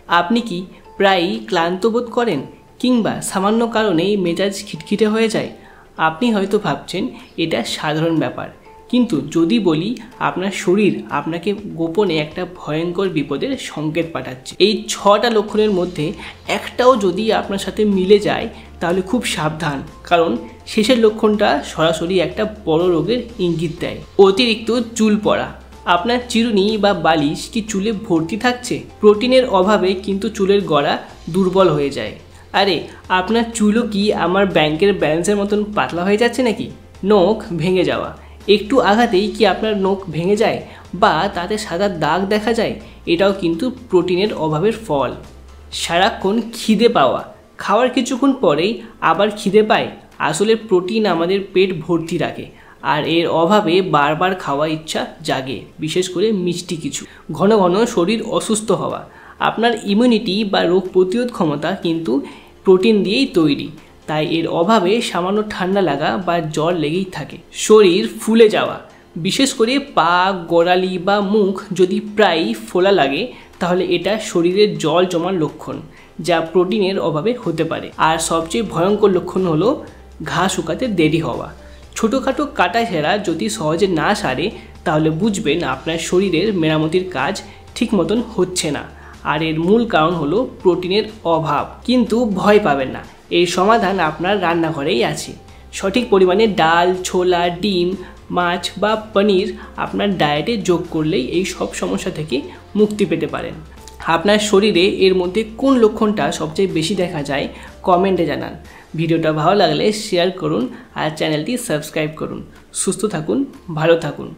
আপনি কি প্রায়ই ক্লান্ত বোধ করেন কিংবা সামান্য কারণেই মেজাজ খিটখিটে হয়ে যায়? আপনি হয়তো ভাবছেন এটা সাধারণ ব্যাপার, কিন্তু যদি বলি আপনার শরীর আপনাকে গোপনে একটা ভয়ঙ্কর বিপদের সংকেত পাঠাচ্ছে। এই 6টা লক্ষণের মধ্যে একটাও যদি আপনার সাথে মিলে যায় তাহলে খুব সাবধান, কারণ শেষের লক্ষণটা সরাসরি একটা বড় রোগের ইঙ্গিত দেয়। অতিরিক্ত চুল পড়া। আপনার চিরুনি বা বালিশ কি চুলে ভর্তি থাকছে? প্রোটিনের অভাবে কিন্তু চুলের গোড়া দুর্বল হয়ে যায়। আরে আপনার চুলও কি আমার ব্যাংকের ব্যালেন্সের মতন পাতলা হয়ে যাচ্ছে নাকি? নখ ভেঙে যাওয়া। একটু আঘাতেই কি আপনার নখ ভেঙে যায় বা তাতে সাদা দাগ দেখা যায়? এটাও কিন্তু প্রোটিনের অভাবের ফল। সারাক্ষণ খিদে পাওয়া। খাওয়ার কিছুক্ষণ পরেই আবার খিদে পায়। আসলে প্রোটিন আমাদের পেট ভর্তি রাখে, আর এর অভাবে বারবার খাওয়া ইচ্ছা জাগে, বিশেষ করে মিষ্টি কিছু। ঘন ঘন শরীর অসুস্থ হওয়া। আপনার ইমিউনিটি বা রোগ প্রতিরোধ ক্ষমতা কিন্তু প্রোটিন দিয়েই তৈরি, তাই এর অভাবে সামান্য ঠান্ডা লাগা বা জ্বর লেগেই থাকে। শরীর ফুলে যাওয়া, বিশেষ করে পা, গোড়ালি বা মুখ যদি প্রায়ই ফোলা লাগে তাহলে এটা শরীরের জল জমার লক্ষণ, যা প্রোটিনের অভাবে হতে পারে। আর সবচেয়ে ভয়ঙ্কর লক্ষণ হলো ঘা শুকাতে দেরি হওয়া। ছোটোখাটো কাটা ছেঁড়া যদি সহজে না সারে তাহলে বুঝবেন আপনার শরীরের মেরামতির কাজ ঠিক মতন হচ্ছে না, আর এর মূল কারণ হলো প্রোটিনের অভাব। কিন্তু ভয় পাবেন না, এর সমাধান আপনার রান্নাঘরেই আছে। সঠিক পরিমাণে ডাল, ছোলা, ডিম, মাছ বা পনির আপনার ডায়েটে যোগ করলেই এই সব সমস্যা থেকে মুক্তি পেতে পারেন। আপনার শরীরে এর মধ্যে কোন লক্ষণটা সবচেয়ে বেশি দেখা যায় কমেন্টে জানান। ভিডিওটা ভালো লাগলে শেয়ার করুন আর চ্যানেলটি সাবস্ক্রাইব করুন। সুস্থ থাকুন, ভালো থাকুন।